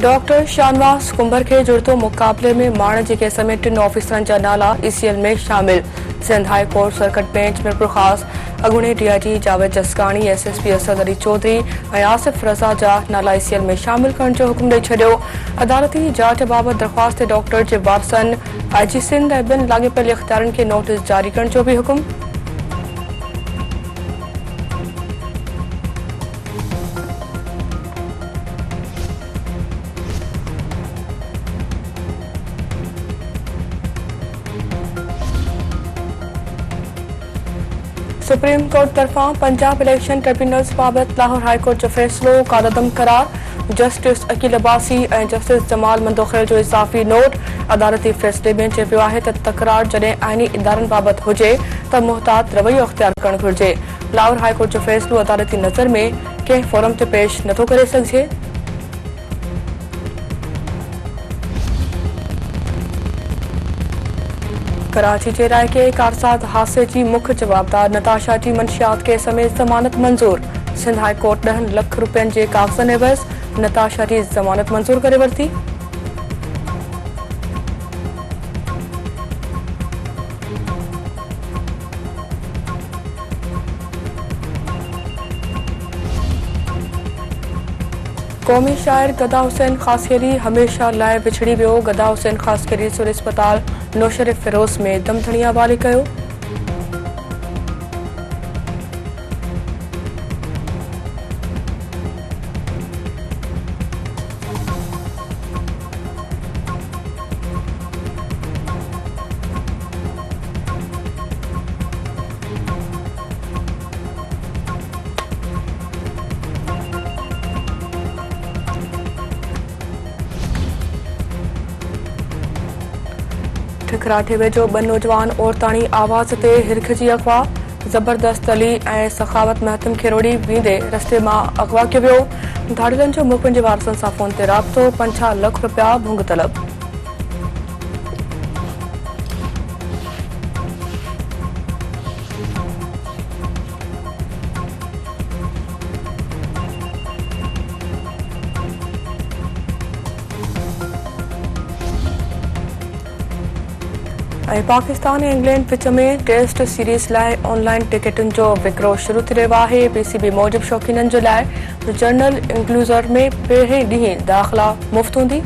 Doctor शानवास comber के जुड़तो मुकाबले में माण जेके समेत 3 ऑफिसरनि जा नाला ईसीएल में शामिल। Sindh high court circuit bench में पुरखास अॻूणे डीआईजी जावेद जसकानी, एसएसपी असद अली चौधरी ऐं आसिफ रज़ा जा नाला ईसीएल में शामिल करण जो हुकुम ॾेई छॾियो। अदालती जांच बाबति दरख़्वास्त डॉक्टर जे वारसनि आईजी सिंध ऐं ॿिनि लाॻापियल इख़्तियारनि खे नोटिस जारी करण जो बि हुकुम। सुप्रीम कोर्ट तरफा पंजाब इलेक्शन ट्रिब्यूनल्स बाबति लाहौर हाई कोर्ट जो फ़ैसिलो कालअदम करार। जस्टिस अकील अब्बासी ऐं जस्टिस जमाल मंदोखेल जो इज़ाफ़ी नोट। अदालती फ़ैसिले में चयो वियो आहे त तकरार जॾहिं आइनी इदारनि बाबति हुजे त मुहतात रवैयो अख़्तियार करणु घुरिजे। लाहौर हाई कोर्ट जो फ़ैसिलो अदालती नज़र में कंहिं फोरम ते पेश नथो करे सघिजे। कराची जे इलाइक़े कारसाद हादसे जी मुख्य जवाबदार नताशा जी मंशियात केस समेत ज़मानत मंज़ूर। सिंध हाई कोर्ट 10 लख रुपयनि जे कागज़नि एवज़ नताशा जी ज़मानत मंज़ूर करे वरिती। क़ौमी शाइर गदा हुसैन ख़ासकेरी हमेशा लाइ विछड़ी वियो। गदा हुसैन ख़ासकेरी सिविल अस्पताल नौशरीफ़ फिरोज़ में दमथणी हवाले कयो। ठिकराठे वेझो 2 नौजवान औरताणी आवाज़ ते हिरखिजी अगवा। ज़बरदस्त अली ऐं सखावत महतम खे रोड़ी वेंदे रस्ते मां अगवा कयो वियो। धाड़िलनि जो मुखबियुनि जे वारसनि सां फ़ोन ते राबितो। 50 लख रुपया भुंग तलब। पाकिस्तान ऐं इंग्लैंड विच में टेस्ट सीरीज़ लाइ ऑनलाइन टिकटुनि जो विक्रो शुरू थी रहियो आहे। पीसीबी मूजिबि शौक़ीननि जे लाइ जनरल इंक्लूज़र में पहिरें ॾींहुं दाख़िला मुफ़्त हूंदी।